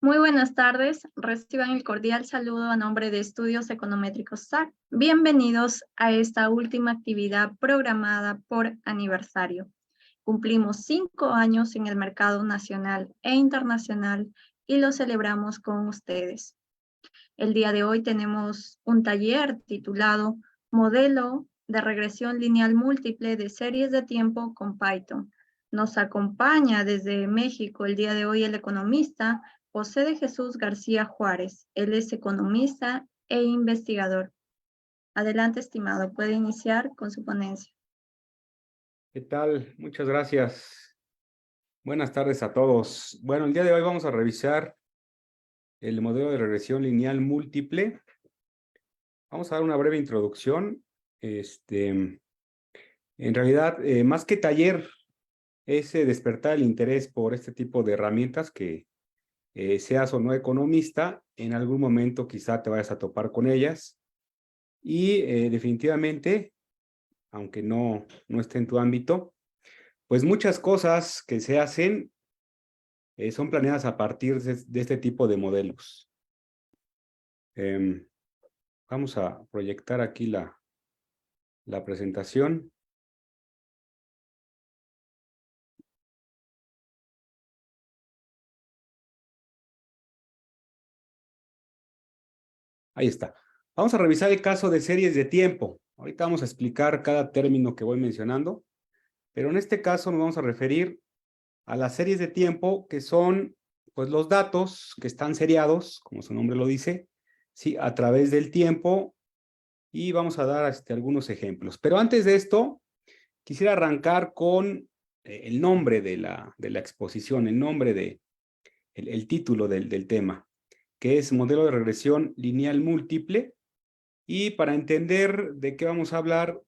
Muy buenas tardes, reciban el cordial saludo a nombre de Estudios Econométricos SAC. Bienvenidos a esta última actividad programada por aniversario. Cumplimos 5 años en el mercado nacional e internacional y lo celebramos con ustedes. El día de hoy tenemos un taller titulado Modelo de regresión lineal múltiple de series de tiempo con Python. Nos acompaña desde México el día de hoy el economista José de Jesús García Juárez. Él es economista e investigador. Adelante, estimado, puede iniciar con su ponencia. ¿Qué tal? Muchas gracias. Buenas tardes a todos. Bueno, el día de hoy vamos a revisar el modelo de regresión lineal múltiple. Vamos a dar una breve introducción. En realidad, más que taller, es despertar el interés por este tipo de herramientas que seas o no economista, en algún momento quizá te vayas a topar con ellas. Y definitivamente, aunque no esté en tu ámbito, pues muchas cosas que se hacen son planeadas a partir de este tipo de modelos. Vamos a proyectar aquí la presentación. Ahí está. Vamos a revisar el caso de series de tiempo. Ahorita vamos a explicar cada término que voy mencionando, pero en este caso nos vamos a referir a las series de tiempo, que son pues los datos que están seriados, como su nombre lo dice, ¿sí? A través del tiempo, y vamos a dar algunos ejemplos. Pero antes de esto, quisiera arrancar con el nombre de la exposición, el nombre el título del tema, que es modelo de regresión lineal múltiple. Y para entender de qué vamos a hablar,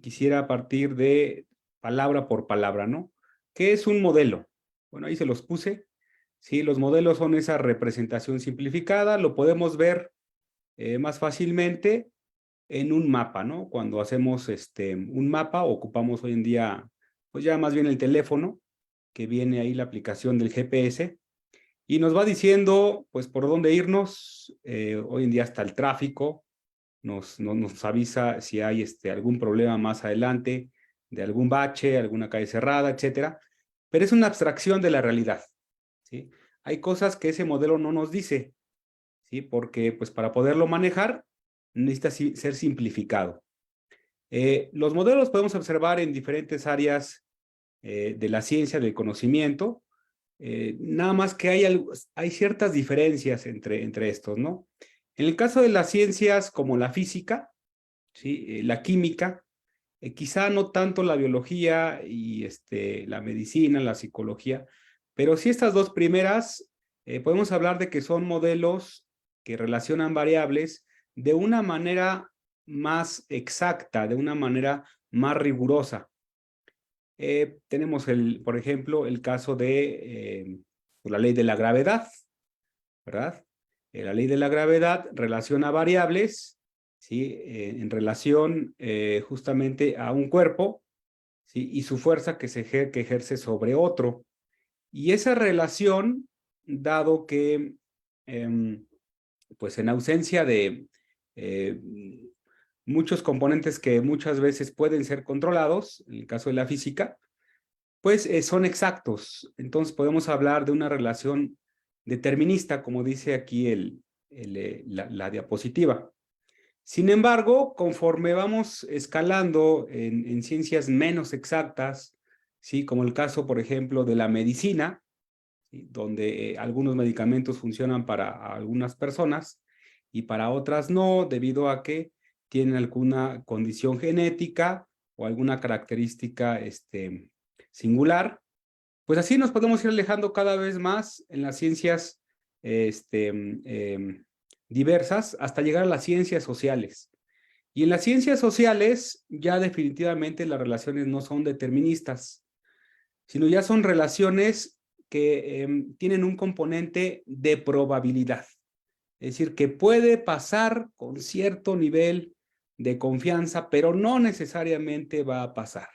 quisiera partir de palabra por palabra, ¿no? ¿Qué es un modelo? Bueno, ahí se los puse. Sí, los modelos son esa representación simplificada. Lo podemos ver más fácilmente en un mapa, ¿no? Cuando hacemos un mapa, ocupamos hoy en día, pues ya más bien el teléfono, que viene ahí la aplicación del GPS, y nos va diciendo, pues, por dónde irnos. Hoy en día hasta el tráfico nos avisa si hay algún problema más adelante, de algún bache, alguna calle cerrada, etcétera. Pero es una abstracción de la realidad, ¿sí? Hay cosas que ese modelo no nos dice, ¿sí? Porque, pues, para poderlo manejar, necesita ser simplificado. Los modelos podemos observar en diferentes áreas de la ciencia, del conocimiento. Nada más que hay ciertas diferencias entre estos, ¿no? En el caso de las ciencias como la física, ¿sí? La química, quizá no tanto la biología y la medicina, la psicología, pero sí estas dos primeras, podemos hablar de que son modelos que relacionan variables de una manera más exacta, de una manera más rigurosa. Tenemos, por ejemplo, el caso de la ley de la gravedad, ¿verdad? La ley de la gravedad relaciona variables, ¿sí? En relación justamente a un cuerpo, ¿sí? Y su fuerza que ejerce sobre otro. Y esa relación, dado que, pues en ausencia de eh, muchos componentes que muchas veces pueden ser controlados, en el caso de la física, pues son exactos. Entonces podemos hablar de una relación determinista, como dice aquí la diapositiva. Sin embargo, conforme vamos escalando en ciencias menos exactas, ¿sí? Como el caso, por ejemplo, de la medicina, ¿sí? Donde algunos medicamentos funcionan para algunas personas y para otras no, debido a que tienen alguna condición genética o alguna característica singular. Pues así nos podemos ir alejando cada vez más en las ciencias diversas hasta llegar a las ciencias sociales. Y en las ciencias sociales ya definitivamente las relaciones no son deterministas, sino ya son relaciones que tienen un componente de probabilidad. Es decir, que puede pasar con cierto nivel de confianza, pero no necesariamente va a pasar,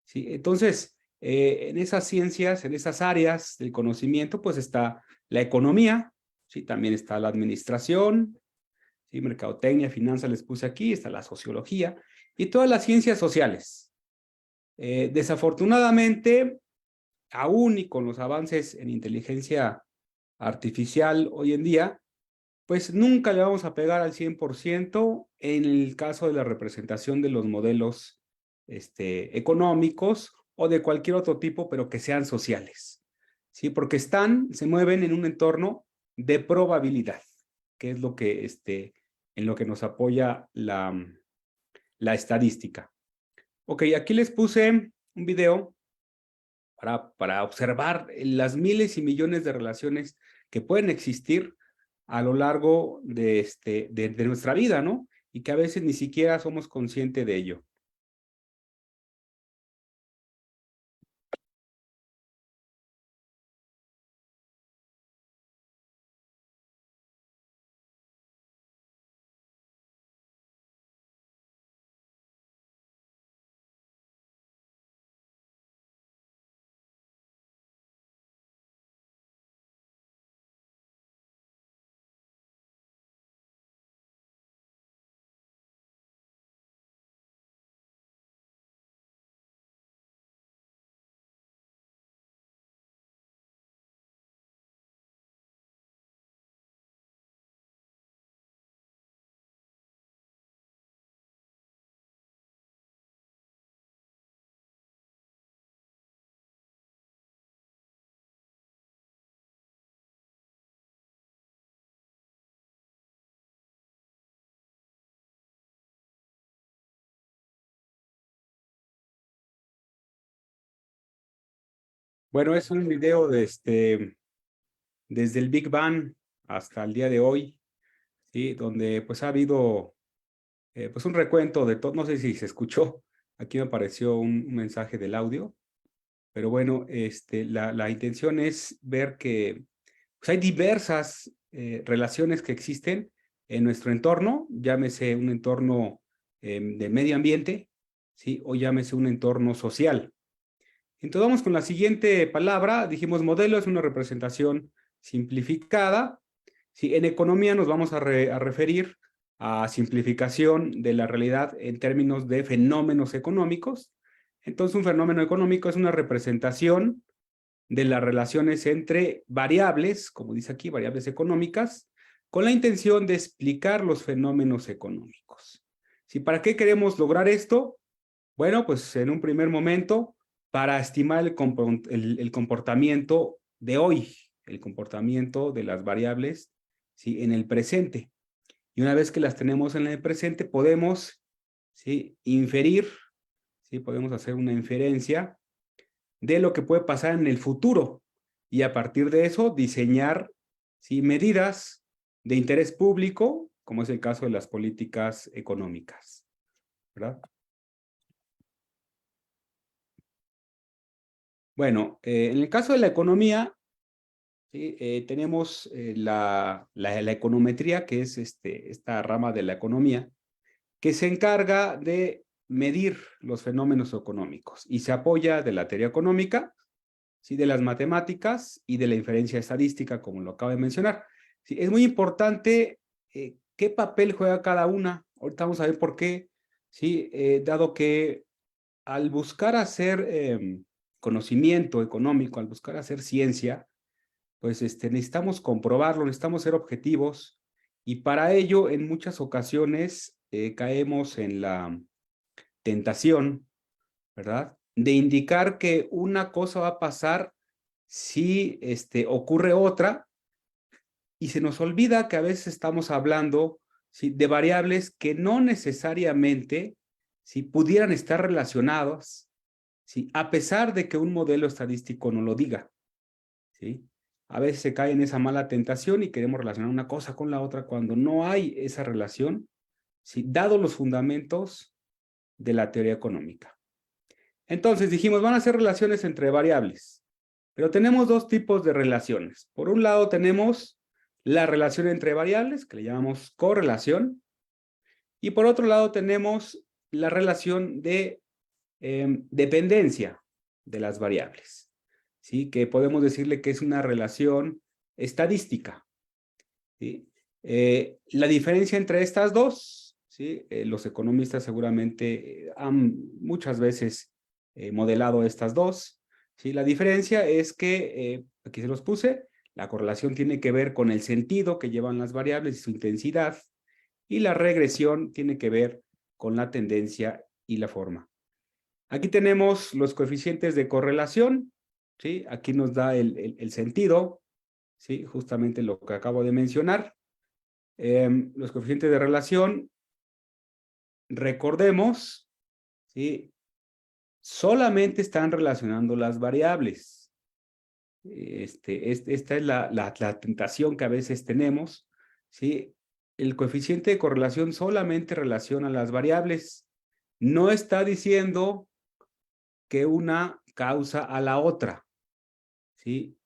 ¿sí? Entonces, en esas ciencias, en esas áreas del conocimiento, pues está la economía, ¿sí? También está la administración, ¿sí? Mercadotecnia, finanzas les puse aquí, está la sociología y todas las ciencias sociales. Desafortunadamente, aún y con los avances en inteligencia artificial hoy en día, pues nunca le vamos a pegar al 100% en el caso de la representación de los modelos económicos o de cualquier otro tipo, pero que sean sociales, ¿sí? Porque se mueven en un entorno de probabilidad, que es lo que, en lo que nos apoya la estadística. Ok, aquí les puse un video para observar las miles y millones de relaciones que pueden existir a lo largo de nuestra vida, ¿no? Y que a veces ni siquiera somos conscientes de ello. Bueno, es un video desde el Big Bang hasta el día de hoy, ¿sí? Donde pues ha habido pues un recuento de todo, no sé si se escuchó, aquí me apareció un mensaje del audio, pero bueno, la intención es ver que pues, hay diversas relaciones que existen en nuestro entorno, llámese un entorno de medio ambiente, ¿sí? O llámese un entorno social. Entonces vamos con la siguiente palabra, dijimos modelo es una representación simplificada. ¿Sí? En economía nos vamos a referir a simplificación de la realidad en términos de fenómenos económicos. Entonces un fenómeno económico es una representación de las relaciones entre variables, como dice aquí, variables económicas, con la intención de explicar los fenómenos económicos. ¿Sí? ¿Para qué queremos lograr esto? Bueno, pues en un primer momento, para estimar el comportamiento de hoy, el comportamiento de las variables, ¿sí? En el presente. Y una vez que las tenemos en el presente, podemos, ¿sí? Inferir, ¿sí? Podemos hacer una inferencia de lo que puede pasar en el futuro y a partir de eso diseñar, ¿sí? Medidas de interés público, como es el caso de las políticas económicas, ¿verdad? Bueno, en el caso de la economía, ¿sí? Tenemos la econometría, que es esta rama de la economía, que se encarga de medir los fenómenos económicos y se apoya de la teoría económica, ¿sí? De las matemáticas y de la inferencia estadística, como lo acabo de mencionar. ¿Sí? Es muy importante qué papel juega cada una. Ahorita vamos a ver por qué, ¿sí? Dado que al buscar hacer conocimiento económico, al buscar hacer ciencia, pues necesitamos comprobarlo, necesitamos ser objetivos y para ello en muchas ocasiones caemos en la tentación, ¿verdad? De indicar que una cosa va a pasar si ocurre otra y se nos olvida que a veces estamos hablando, ¿sí? De variables que no necesariamente, ¿sí? Pudieran estar relacionadas, ¿sí? A pesar de que un modelo estadístico no lo diga, ¿sí? A veces se cae en esa mala tentación y queremos relacionar una cosa con la otra cuando no hay esa relación, ¿sí? Dado los fundamentos de la teoría económica. Entonces dijimos, van a ser relaciones entre variables, pero tenemos dos tipos de relaciones. Por un lado tenemos la relación entre variables, que le llamamos correlación, y por otro lado tenemos la relación de dependencia de las variables, ¿sí? Que podemos decirle que es una relación estadística. ¿Sí? La diferencia entre estas dos, ¿sí? Los economistas seguramente han muchas veces modelado estas dos. ¿Sí? La diferencia es que, aquí se los puse, la correlación tiene que ver con el sentido que llevan las variables y su intensidad, y la regresión tiene que ver con la tendencia y la forma. Aquí tenemos los coeficientes de correlación, ¿sí? Aquí nos da el sentido, ¿sí? Justamente lo que acabo de mencionar. Los coeficientes de relación, recordemos, ¿sí? Solamente están relacionando las variables. Esta es la tentación que a veces tenemos, ¿sí? El coeficiente de correlación solamente relaciona las variables. No está diciendo que una causa a la otra, ¿sí?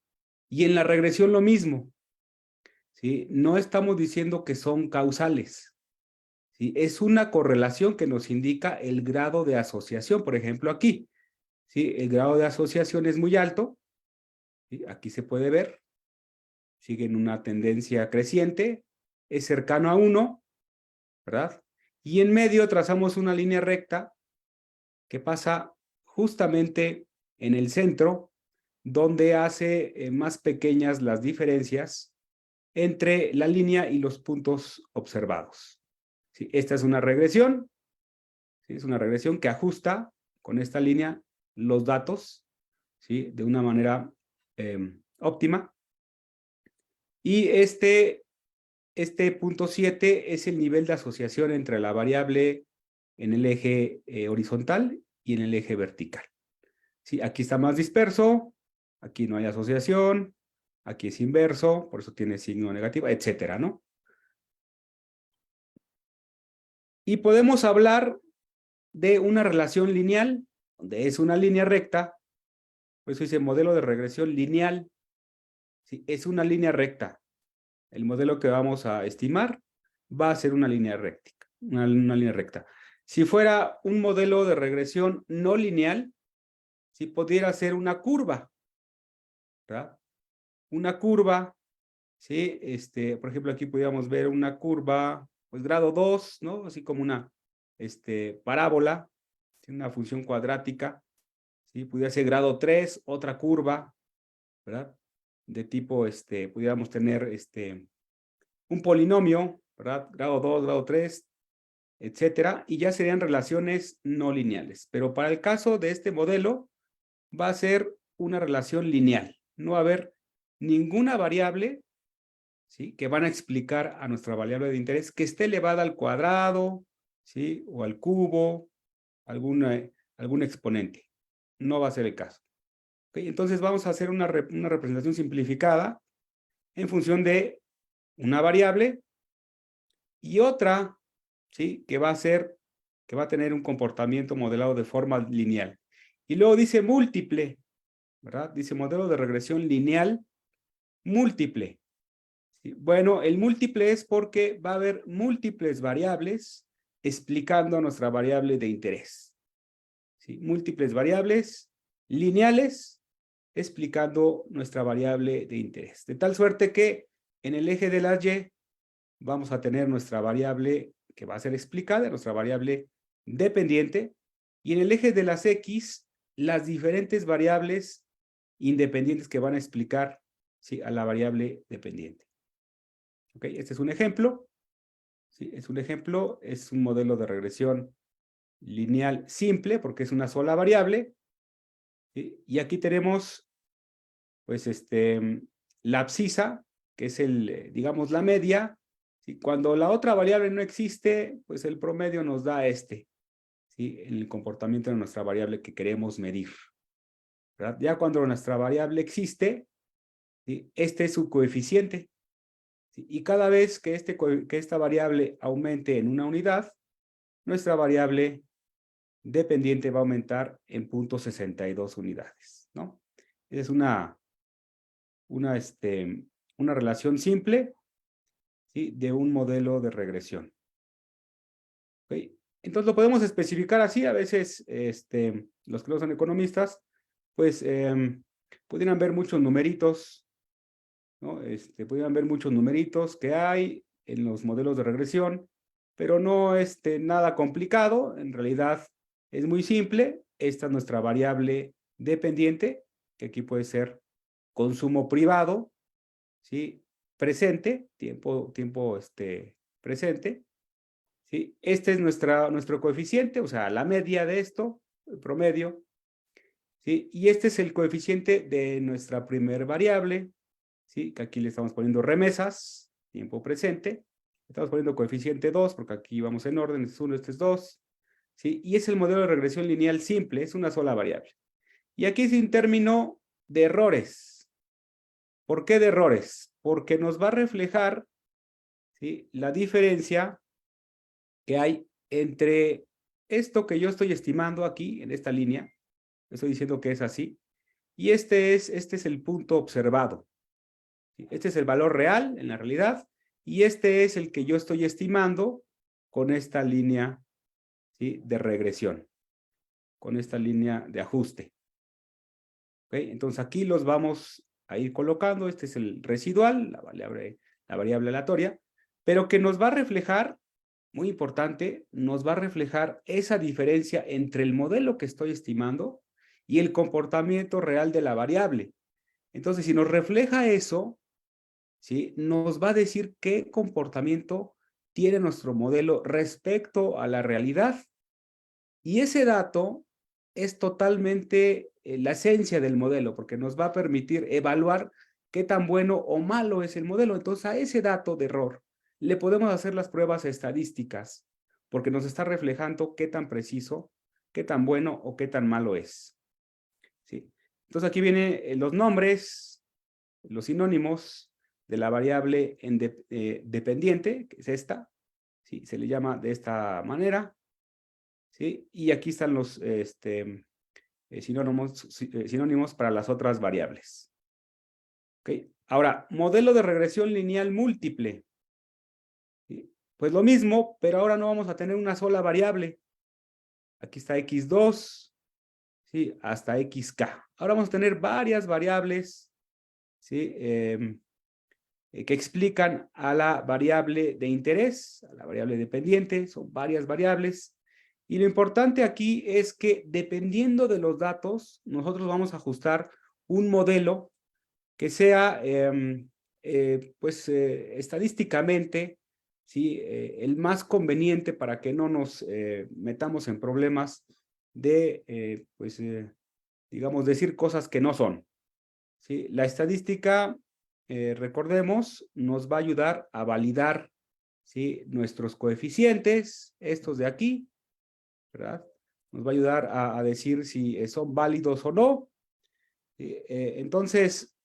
Y en la regresión lo mismo, ¿sí? No estamos diciendo que son causales, ¿sí? Es una correlación que nos indica el grado de asociación. Por ejemplo, aquí, ¿sí? El grado de asociación es muy alto, ¿sí? Aquí se puede ver, sigue en una tendencia creciente, es cercano a 1, ¿verdad? Y en medio trazamos una línea recta que pasa justamente en el centro, donde hace más pequeñas las diferencias entre la línea y los puntos observados. ¿Sí? Esta es una regresión, ¿sí? Es una regresión que ajusta con esta línea los datos, ¿sí? De una manera óptima. Y este punto 7 es el nivel de asociación entre la variable en el eje horizontal y en el eje vertical. ¿Sí? Aquí está más disperso, aquí no hay asociación, aquí es inverso, por eso tiene signo negativo, etcétera, ¿no? Y podemos hablar de una relación lineal, donde es una línea recta, por eso dice modelo de regresión lineal, ¿sí? Es una línea recta. El modelo que vamos a estimar va a ser una línea recta, una línea recta. Si fuera un modelo de regresión no lineal, sí pudiera ser una curva, ¿verdad? Una curva, ¿sí? Por ejemplo, aquí podríamos ver una curva, pues grado 2, ¿no? Así como una parábola, tiene una función cuadrática, ¿sí? Pudiera ser grado 3, otra curva, ¿verdad? De tipo, pudiéramos tener un polinomio, ¿verdad? Grado 2, grado 3, etcétera, y ya serían relaciones no lineales. Pero para el caso de este modelo, va a ser una relación lineal. No va a haber ninguna variable, ¿sí? Que van a explicar a nuestra variable de interés que esté elevada al cuadrado, ¿sí? O al cubo, algún exponente. No va a ser el caso. ¿Okay? Entonces vamos a hacer una representación simplificada en función de una variable y otra, ¿sí? Que va a tener un comportamiento modelado de forma lineal. Y luego dice múltiple, ¿verdad? Dice modelo de regresión lineal múltiple. ¿Sí? Bueno, el múltiple es porque va a haber múltiples variables explicando nuestra variable de interés. ¿Sí? Múltiples variables lineales explicando nuestra variable de interés. De tal suerte que en el eje de la Y vamos a tener nuestra variable que va a ser explicada, nuestra variable dependiente, y en el eje de las X, las diferentes variables independientes que van a explicar, ¿sí? A la variable dependiente. ¿Ok? Este es un ejemplo. ¿Sí? Es un ejemplo, es un modelo de regresión lineal simple porque es una sola variable. ¿Sí? Y aquí tenemos, pues, la abscisa, que es digamos, la media. ¿Sí? Cuando la otra variable no existe, pues el promedio nos da ¿sí? El comportamiento de nuestra variable que queremos medir. ¿Verdad? Ya cuando nuestra variable existe, ¿sí? Este es su coeficiente. ¿Sí? Y cada vez que esta variable aumente en una unidad, nuestra variable dependiente va a aumentar en 0.62 unidades, ¿no? Es una relación simple, ¿sí? De un modelo de regresión. ¿Okay? Entonces lo podemos especificar así. A veces los que no son economistas, pues pudieran ver muchos numeritos, ¿no? Podrían ver muchos numeritos que hay en los modelos de regresión, pero no es nada complicado. En realidad es muy simple. Esta es nuestra variable dependiente, que aquí puede ser consumo privado, ¿sí? Presente, tiempo presente, ¿sí? Este es nuestro coeficiente, o sea, la media de esto, el promedio, ¿sí? Y este es el coeficiente de nuestra primer variable, ¿sí? Que aquí le estamos poniendo remesas, tiempo presente. Estamos poniendo coeficiente 2, porque aquí vamos en orden, este es 1, este es 2, ¿sí? Y es el modelo de regresión lineal simple, es una sola variable. Y aquí es un término de errores. ¿Por qué de errores? Porque nos va a reflejar, ¿sí?, la diferencia que hay entre esto que yo estoy estimando aquí, en esta línea, estoy diciendo que es así, y este es el punto observado. Este es el valor real en la realidad, y este es el que yo estoy estimando con esta línea, ¿sí?, de regresión, con esta línea de ajuste. ¿Okay? Entonces aquí los vamos a ir colocando. Este es el residual, la variable aleatoria, pero que nos va a reflejar, muy importante, nos va a reflejar esa diferencia entre el modelo que estoy estimando y el comportamiento real de la variable. Entonces, si nos refleja eso, ¿sí?, nos va a decir qué comportamiento tiene nuestro modelo respecto a la realidad. Y ese dato es totalmente la esencia del modelo, porque nos va a permitir evaluar qué tan bueno o malo es el modelo. Entonces, a ese dato de error le podemos hacer las pruebas estadísticas, porque nos está reflejando qué tan preciso, qué tan bueno o qué tan malo es. ¿Sí? Entonces, aquí vienen los nombres, los sinónimos de la variable dependiente, que es esta. ¿Sí? Se le llama de esta manera. ¿Sí? Y aquí están los sinónimos para las otras variables. ¿Okay? Ahora, modelo de regresión lineal múltiple. ¿Sí? Pues lo mismo, pero ahora no vamos a tener una sola variable. Aquí está x2, ¿sí?, hasta xk. Ahora vamos a tener varias variables, ¿sí?, que explican a la variable de interés, a la variable dependiente. Son varias variables. Y lo importante aquí es que dependiendo de los datos, nosotros vamos a ajustar un modelo que sea, estadísticamente, ¿sí?, el más conveniente para que no nos metamos en problemas de, digamos, decir cosas que no son. ¿Sí? La estadística, recordemos, nos va a ayudar a validar, ¿sí?, nuestros coeficientes, estos de aquí, ¿verdad? Nos va a ayudar a decir si son válidos o no. Entonces,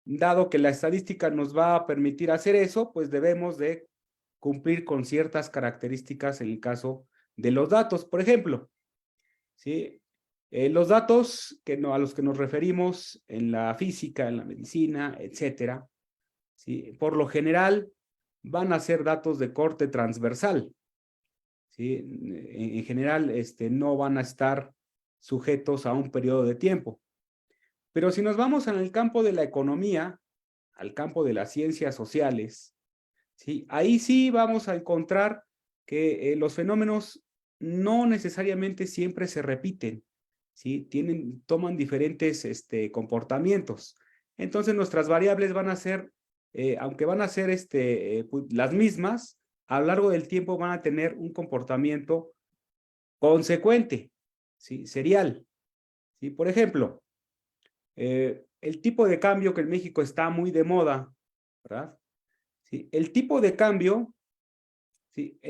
dado que la estadística nos va a permitir hacer eso, pues debemos de cumplir con ciertas características en el caso de los datos. Por ejemplo, ¿sí?, los datos a los que nos referimos en la física, en la medicina, etcétera, ¿sí?, por lo general van a ser datos de corte transversal. ¿Sí? En general, no van a estar sujetos a un periodo de tiempo. Pero si nos vamos en el campo de la economía, al campo de las ciencias sociales, ¿sí?, ahí sí vamos a encontrar que los fenómenos no necesariamente siempre se repiten, ¿sí? Toman diferentes comportamientos. Entonces, nuestras variables van a ser, aunque van a ser las mismas, a lo largo del tiempo van a tener un comportamiento consecuente, ¿sí?, serial. ¿Sí? Por ejemplo, el tipo de cambio que en México está muy de moda, ¿verdad? ¿Sí? El tipo de cambio, ¿sí?,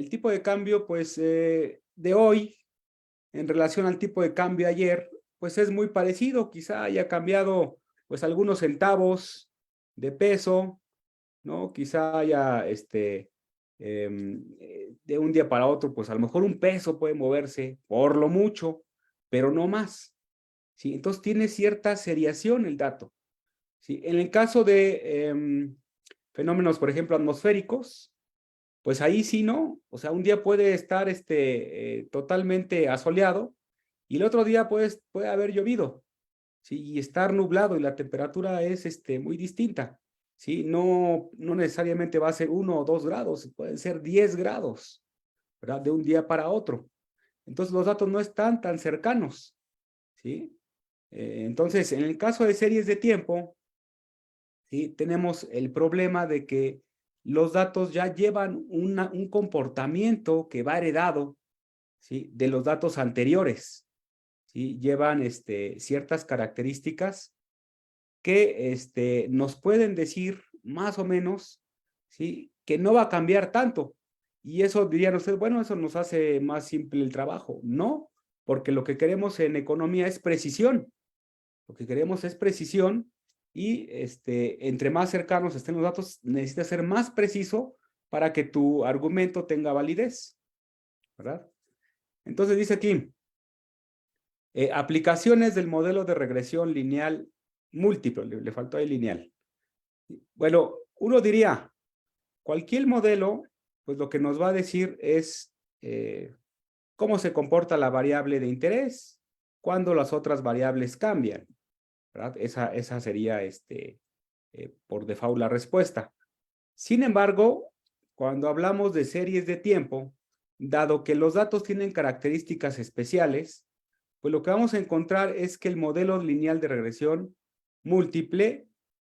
pues, de hoy, en relación al tipo de cambio ayer, pues es muy parecido. Quizá haya cambiado, pues, algunos centavos de peso, ¿no? Quizá haya, de un día para otro, pues a lo mejor un peso puede moverse, por lo mucho, pero no más. ¿Sí? Entonces tiene cierta seriación el dato. ¿Sí? En el caso de fenómenos, por ejemplo, atmosféricos, pues ahí sí, ¿no? O sea, un día puede estar totalmente asoleado y el otro día puede haber llovido, ¿sí?, y estar nublado y la temperatura es muy distinta. ¿sí? No necesariamente va a ser 1 o 2 grados, pueden ser 10 grados, ¿verdad? De un día para otro. Entonces los datos no están tan cercanos, ¿sí? Entonces, en el caso de series de tiempo, ¿sí? Tenemos el problema de que los datos ya llevan un comportamiento que va heredado, ¿sí? De los datos anteriores, ¿sí? Llevan ciertas características que nos pueden decir más o menos, ¿sí? Que no va a cambiar tanto. Y eso dirían ustedes, bueno, eso nos hace más simple el trabajo. No, porque lo que queremos en economía es precisión. Lo que queremos es precisión y entre más cercanos estén los datos, necesita ser más preciso para que tu argumento tenga validez, ¿verdad? Entonces dice aquí, aplicaciones del modelo de regresión lineal múltiple, le faltó ahí lineal. Bueno, uno diría, cualquier modelo, pues lo que nos va a decir es cómo se comporta la variable de interés cuando las otras variables cambian, ¿verdad? Esa sería por default la respuesta. Sin embargo, cuando hablamos de series de tiempo, dado que los datos tienen características especiales, pues lo que vamos a encontrar es que el modelo lineal de regresión múltiple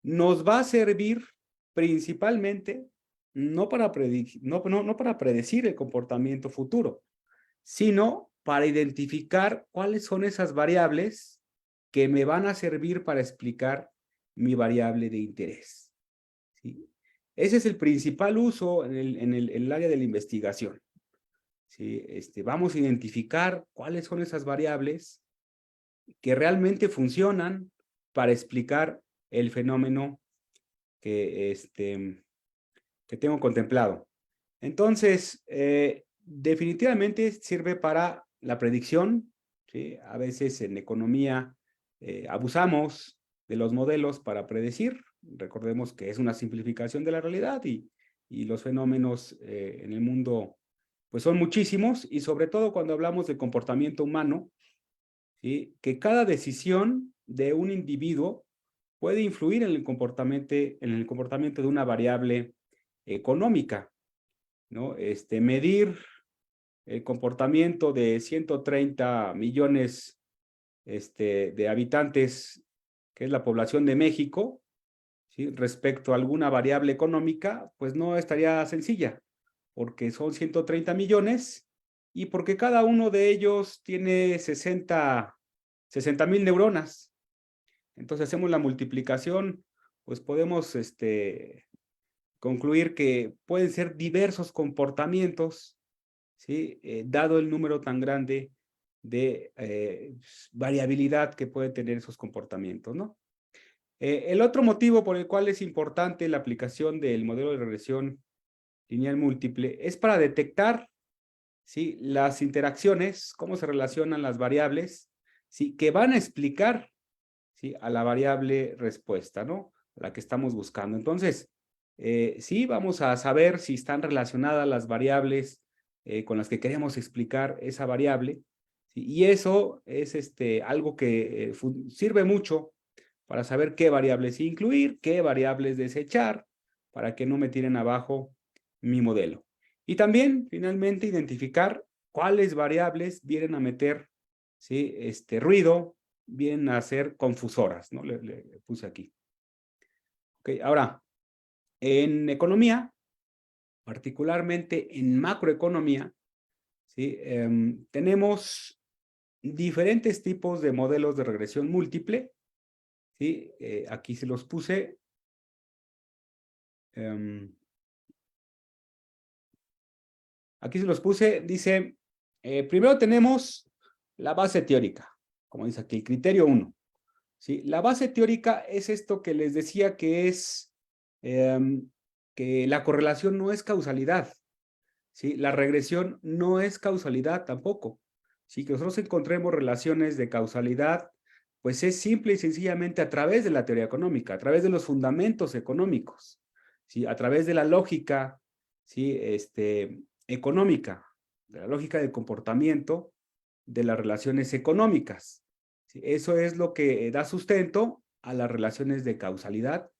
nos va a servir principalmente no para predecir el comportamiento futuro, sino para identificar cuáles son esas variables que me van a servir para explicar mi variable de interés, ¿sí? Ese es el principal uso en el área de la investigación, ¿sí? Vamos a identificar cuáles son esas variables que realmente funcionan para explicar el fenómeno que tengo contemplado. Entonces, definitivamente sirve para la predicción, ¿sí? A veces en economía abusamos de los modelos para predecir. Recordemos que es una simplificación de la realidad y los fenómenos en el mundo pues son muchísimos y sobre todo cuando hablamos de comportamiento humano, ¿sí? Que cada decisión de un individuo puede influir en el comportamiento de una variable económica, ¿no? Medir el comportamiento de 130 millones de habitantes, que es la población de México, ¿sí? Respecto a alguna variable económica, pues no estaría sencilla, porque son 130 millones y porque cada uno de ellos tiene 60,000 neuronas. Entonces hacemos la multiplicación, pues podemos concluir que pueden ser diversos comportamientos, ¿sí? Dado el número tan grande de variabilidad que pueden tener esos comportamientos, ¿no? El otro motivo por el cual es importante la aplicación del modelo de regresión lineal múltiple es para detectar, ¿sí? Las interacciones, cómo se relacionan las variables, ¿sí? Que van a explicar, ¿sí? A la variable respuesta, ¿no? La que estamos buscando. Entonces, sí, vamos a saber si están relacionadas las variables con las que queremos explicar esa variable, ¿sí? Y eso es algo que sirve mucho para saber qué variables incluir, qué variables desechar, para que no me tiren abajo mi modelo. Y también, finalmente, identificar cuáles variables vienen a meter, ¿sí? Ruido, vienen a ser confusoras, ¿no? Le puse aquí. Ok, ahora, en economía, particularmente en macroeconomía, ¿sí? Tenemos diferentes tipos de modelos de regresión múltiple, ¿sí? Aquí se los puse. Aquí se los puse, dice, primero tenemos la base teórica, como dice aquí, el criterio 1. ¿Sí? La base teórica es esto que les decía que es que la correlación no es causalidad, ¿sí? La regresión no es causalidad tampoco. Si que nosotros encontremos relaciones de causalidad, pues es simple y sencillamente a través de la teoría económica, a través de los fundamentos económicos, ¿sí? A través de la lógica, ¿sí? Económica, de la lógica del comportamiento de las relaciones económicas, ¿sí? Eso es lo que da sustento a las relaciones de causalidad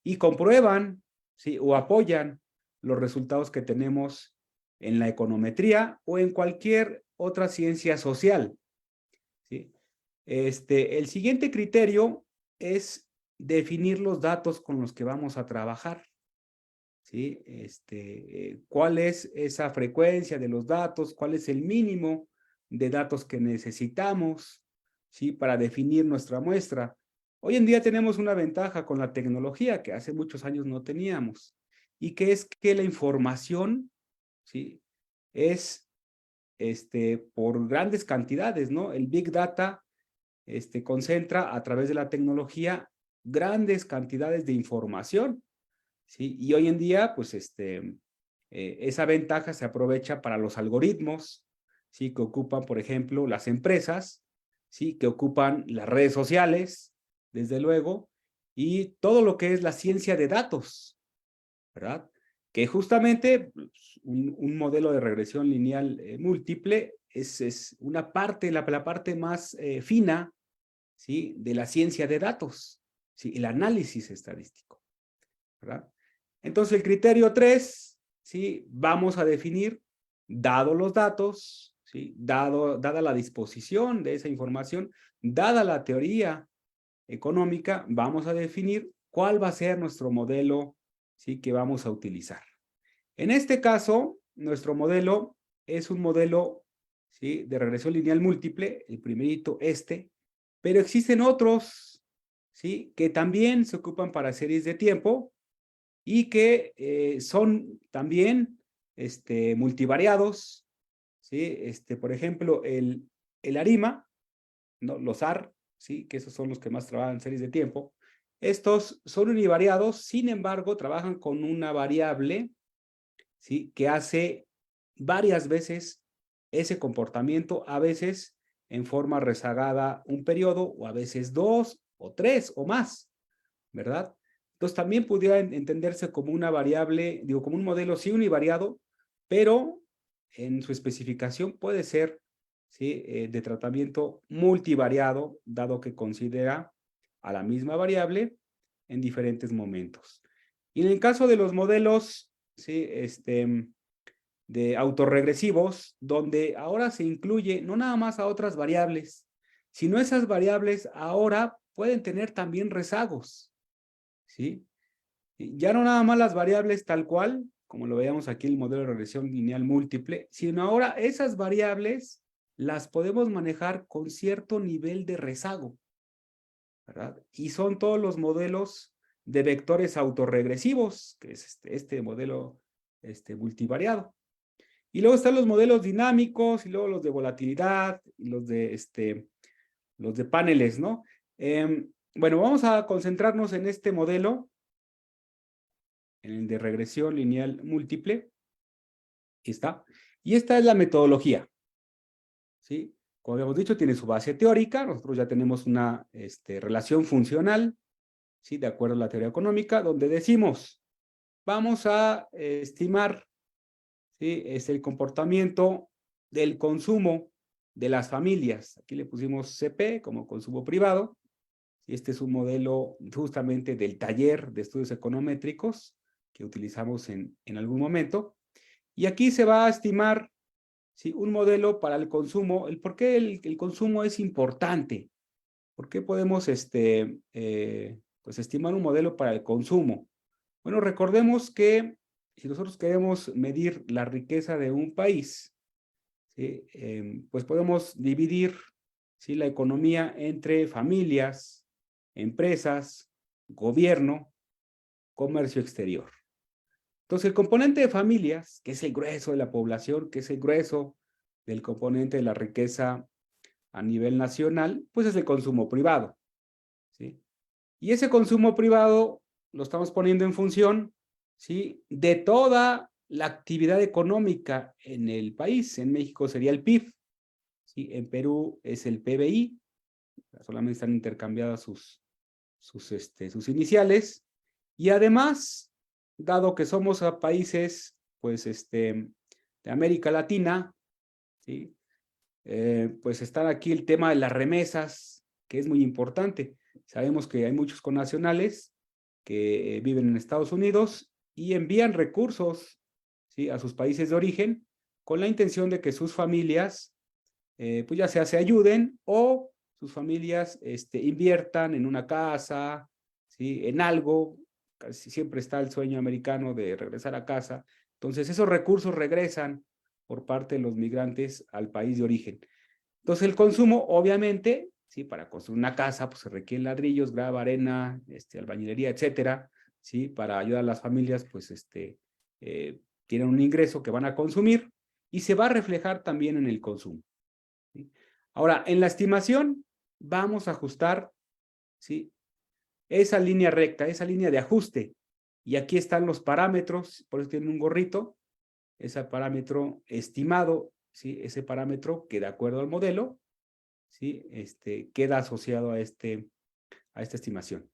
y comprueban, ¿sí? O apoyan los resultados que tenemos en la econometría o en cualquier otra ciencia social, ¿sí? El siguiente criterio es definir los datos con los que vamos a trabajar, ¿sí? ¿Cuál es esa frecuencia de los datos? ¿Cuál es el mínimo de datos que necesitamos, ¿sí? Para definir nuestra muestra. Hoy en día tenemos una ventaja con la tecnología que hace muchos años no teníamos, y que es que la información, ¿sí? Es por grandes cantidades, ¿no? El Big Data concentra a través de la tecnología grandes cantidades de información, ¿sí? Y hoy en día, pues, esa ventaja se aprovecha para los algoritmos, ¿sí? Que ocupan, por ejemplo, las empresas, ¿sí? Que ocupan las redes sociales, desde luego, y todo lo que es la ciencia de datos, ¿verdad? Que justamente pues, un modelo de regresión lineal múltiple es una parte, la parte más fina, ¿sí? De la ciencia de datos, ¿sí? El análisis estadístico, ¿verdad? Entonces, el criterio 3, ¿sí? Vamos a definir, dado los datos, ¿sí? Dada la disposición de esa información, dada la teoría económica, vamos a definir cuál va a ser nuestro modelo, ¿sí? Que vamos a utilizar. En este caso, nuestro modelo es un modelo, ¿sí? De regresión lineal múltiple, el primerito pero existen otros, ¿sí? Que también se ocupan para series de tiempo y que son también multivariados, ¿sí? Por ejemplo, el ARIMA, ¿no? Los AR, ¿sí? Que esos son los que más trabajan en series de tiempo. Estos son univariados, sin embargo, trabajan con una variable, ¿sí? Que hace varias veces ese comportamiento, a veces en forma rezagada un periodo, o a veces 2 o 3 o más, ¿verdad? Entonces también pudiera entenderse como una variable, digo, como un modelo sí univariado, pero en su especificación puede ser, ¿sí? De tratamiento multivariado, dado que considera a la misma variable en diferentes momentos. Y en el caso de los modelos, ¿sí? De autorregresivos, donde ahora se incluye no nada más a otras variables, sino esas variables ahora pueden tener también rezagos, ¿sí? Ya no nada más las variables tal cual, como lo veíamos aquí en el modelo de regresión lineal múltiple, sino ahora esas variables las podemos manejar con cierto nivel de rezago, ¿verdad? Y son todos los modelos de vectores autorregresivos, que es este modelo multivariado. Y luego están los modelos dinámicos, y luego los de volatilidad, y los de paneles, ¿no? Bueno, vamos a concentrarnos en este modelo, en el de regresión lineal múltiple. Aquí está. Y esta es la metodología, ¿sí? Como habíamos dicho, tiene su base teórica. Nosotros ya tenemos una relación funcional, ¿sí? De acuerdo a la teoría económica, donde decimos, vamos a estimar, ¿sí? Es el comportamiento del consumo de las familias. Aquí le pusimos CP como consumo privado. Y este es un modelo justamente del taller de estudios econométricos que utilizamos en algún momento. Y aquí se va a estimar, ¿sí? Un modelo para el consumo. ¿Por qué el consumo es importante? ¿Por qué podemos pues estimar un modelo para el consumo? Bueno, recordemos que si nosotros queremos medir la riqueza de un país, ¿sí? Pues podemos dividir, ¿sí? La economía entre familias, empresas, gobierno, comercio exterior. Entonces, el componente de familias, que es el grueso de la población, que es el grueso del componente de la riqueza a nivel nacional, pues es el consumo privado, ¿sí? Y ese consumo privado lo estamos poniendo en función, ¿sí? De toda la actividad económica en el país. En México sería el PIB, ¿sí? En Perú es el PBI, solamente están intercambiadas sus iniciales. Y además, dado que somos a países, pues, de América Latina, ¿sí? Pues está aquí el tema de las remesas, que es muy importante. Sabemos que hay muchos connacionales que viven en Estados Unidos y envían recursos, ¿sí?, a sus países de origen con la intención de que sus familias, pues ya sea se ayuden o sus familias inviertan en una casa, ¿sí?, en algo. Casi siempre está el sueño americano de regresar a casa. Entonces, esos recursos regresan por parte de los migrantes al país de origen. Entonces, el consumo, obviamente, ¿sí?, para construir una casa, pues se requieren ladrillos, grava, arena, albañilería, etcétera, ¿sí? Para ayudar a las familias, pues, tienen un ingreso que van a consumir y se va a reflejar también en el consumo, ¿sí? Ahora, en la estimación, vamos a ajustar, ¿sí?, esa línea recta, esa línea de ajuste. Y aquí están los parámetros, por eso tienen un gorrito, ese parámetro estimado, ¿sí?, ese parámetro que de acuerdo al modelo, ¿sí?, queda asociado a esta estimación.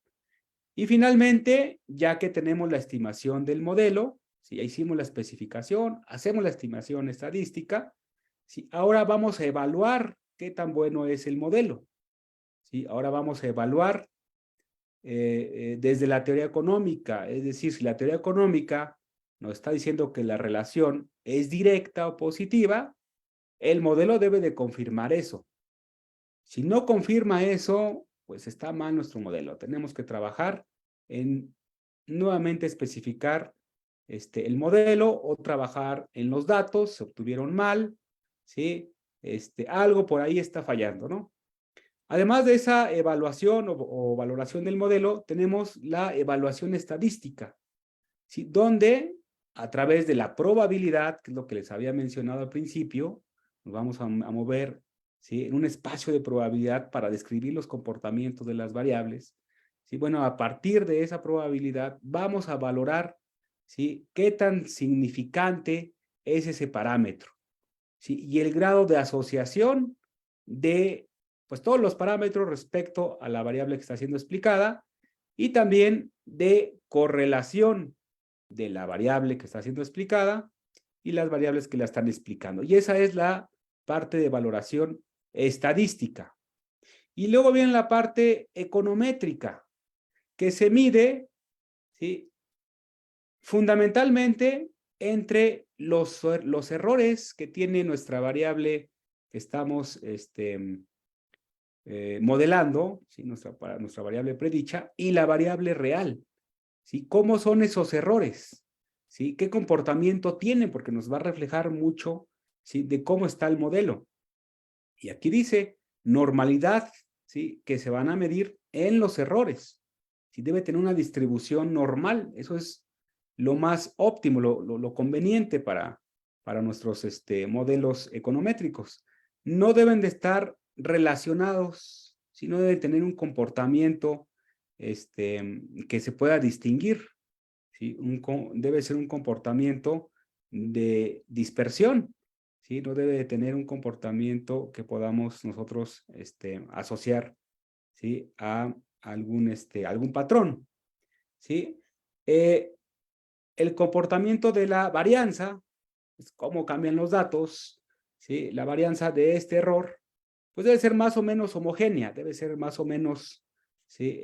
Y finalmente, ya que tenemos la estimación del modelo, ¿sí?, ya hicimos la especificación, hacemos la estimación estadística, ¿sí?, ahora vamos a evaluar qué tan bueno es el modelo, ¿sí? Ahora vamos a evaluar desde la teoría económica, es decir, si la teoría económica nos está diciendo que la relación es directa o positiva, el modelo debe de confirmar eso. Si no confirma eso, pues está mal nuestro modelo. Tenemos que trabajar en nuevamente especificar el modelo o trabajar en los datos, se obtuvieron mal, ¿sí? Algo por ahí está fallando, ¿no? Además de esa evaluación o valoración del modelo, tenemos la evaluación estadística, ¿sí?, donde a través de la probabilidad, que es lo que les había mencionado al principio, nos vamos a mover, ¿sí?, en un espacio de probabilidad para describir los comportamientos de las variables, ¿sí? Bueno, a partir de esa probabilidad vamos a valorar, ¿sí?, qué tan significante es ese parámetro, ¿sí?, y el grado de asociación de, pues, todos los parámetros respecto a la variable que está siendo explicada y también de correlación de la variable que está siendo explicada y las variables que la están explicando. Y esa es la parte de valoración estadística. Y luego viene la parte econométrica, que se mide, ¿sí?, fundamentalmente entre los errores que tiene nuestra variable que estamos modelando, ¿sí?, nuestra variable predicha, y la variable real, ¿sí? ¿Cómo son esos errores? ¿Sí? ¿Qué comportamiento tienen? Porque nos va a reflejar mucho, ¿sí?, de cómo está el modelo. Y aquí dice normalidad, ¿sí?, que se van a medir en los errores. ¿Sí? Debe tener una distribución normal. Eso es lo más óptimo, lo conveniente para nuestros modelos econométricos. No deben de estar relacionados, sino deben tener un comportamiento que se pueda distinguir, ¿sí? Debe ser un comportamiento de dispersión, ¿sí? No debe de tener un comportamiento que podamos nosotros asociar, ¿sí?, a algún patrón, ¿sí? El comportamiento de la varianza, es cómo cambian los datos, ¿sí? La varianza de este error, pues debe ser más o menos homogénea, debe ser más o menos, ¿sí?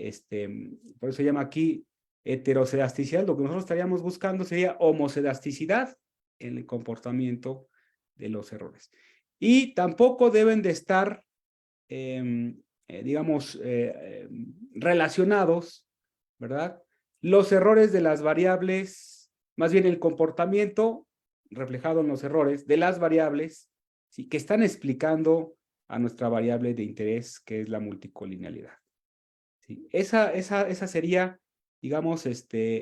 Por eso se llama aquí heterocedasticidad. Lo que nosotros estaríamos buscando sería homocedasticidad en el comportamiento de los errores. Y tampoco deben de estar, digamos, relacionados, ¿verdad?, los errores de las variables, más bien el comportamiento reflejado en los errores de las variables, ¿sí?, que están explicando a nuestra variable de interés, que es la multicolinealidad, ¿sí? Esa sería, digamos,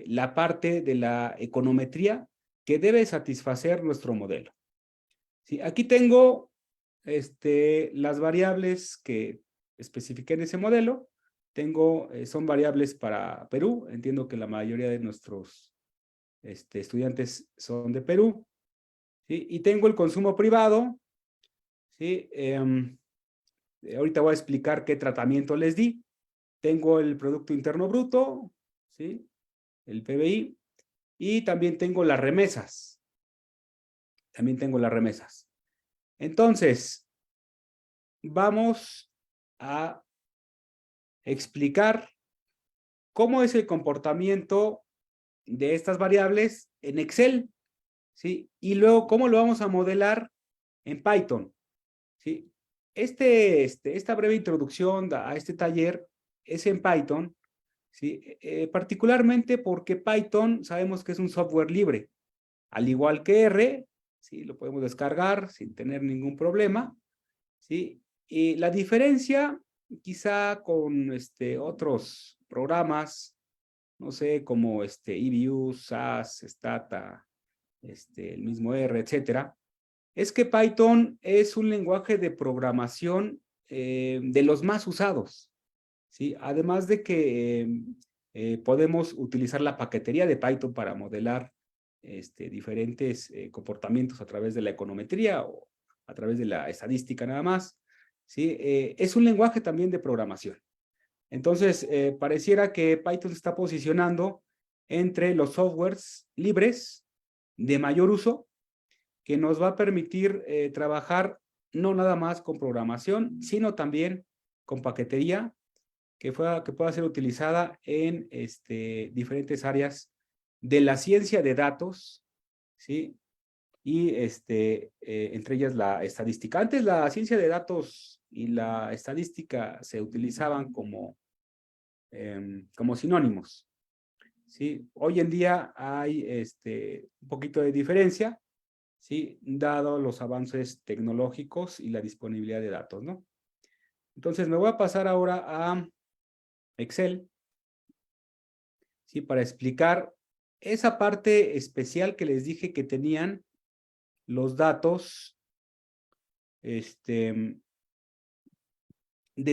la parte de la econometría que debe satisfacer nuestro modelo, ¿sí? Aquí tengo las variables que especifiqué en ese modelo. Son variables para Perú. Entiendo que la mayoría de nuestros estudiantes son de Perú, ¿sí? Y tengo el consumo privado, ¿sí? Ahorita voy a explicar qué tratamiento les di. Tengo el Producto Interno Bruto, ¿sí?, el PBI, y también tengo las remesas. Entonces, vamos a explicar cómo es el comportamiento de estas variables en Excel, ¿sí? Y luego, ¿cómo lo vamos a modelar en Python? ¿Sí? Esta breve introducción a este taller es en Python, ¿sí? Particularmente porque Python sabemos que es un software libre, al igual que R, ¿sí? Lo podemos descargar sin tener ningún problema, ¿sí? Y la diferencia, quizá con otros programas, no sé, como EBU, SAS, Stata, el mismo R, etcétera, es que Python es un lenguaje de programación de los más usados, ¿sí? Además de que podemos utilizar la paquetería de Python para modelar diferentes comportamientos a través de la econometría o a través de la estadística nada más, ¿sí? Es un lenguaje también de programación. Entonces, pareciera que Python se está posicionando entre los softwares libres de mayor uso que nos va a permitir trabajar no nada más con programación, sino también con paquetería que pueda ser utilizada en diferentes áreas de la ciencia de datos, ¿sí? Y entre ellas la estadística. Antes la ciencia de datos y la estadística se utilizaban como sinónimos, ¿sí? Hoy en día hay un poquito de diferencia, ¿sí? Dado los avances tecnológicos y la disponibilidad de datos, ¿no? Entonces me voy a pasar ahora a Excel, ¿sí? Para explicar esa parte especial que les dije que tenían los datos de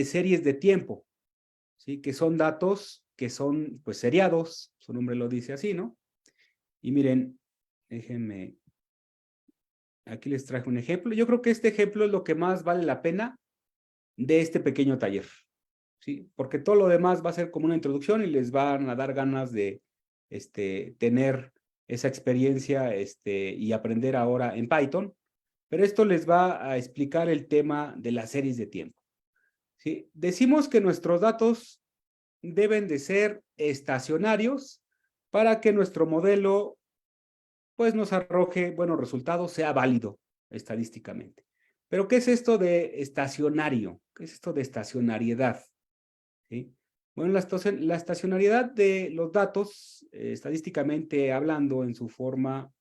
series de tiempo, ¿sí? Que son datos que son, pues, seriados, su nombre lo dice así, ¿no? Y miren, déjenme, aquí les traje un ejemplo. Yo creo que este ejemplo es lo que más vale la pena de este pequeño taller, ¿sí? Porque todo lo demás va a ser como una introducción y les van a dar ganas de tener esa experiencia y aprender ahora en Python, pero esto les va a explicar el tema de las series de tiempo, ¿sí? Decimos que nuestros datos deben de ser estacionarios para que nuestro modelo pues nos arroje buenos resultados, sea válido estadísticamente. Pero ¿qué es esto de estacionario? ¿Qué es esto de estacionariedad? ¿Sí? Bueno, la estacionariedad de los datos, estadísticamente hablando, en su forma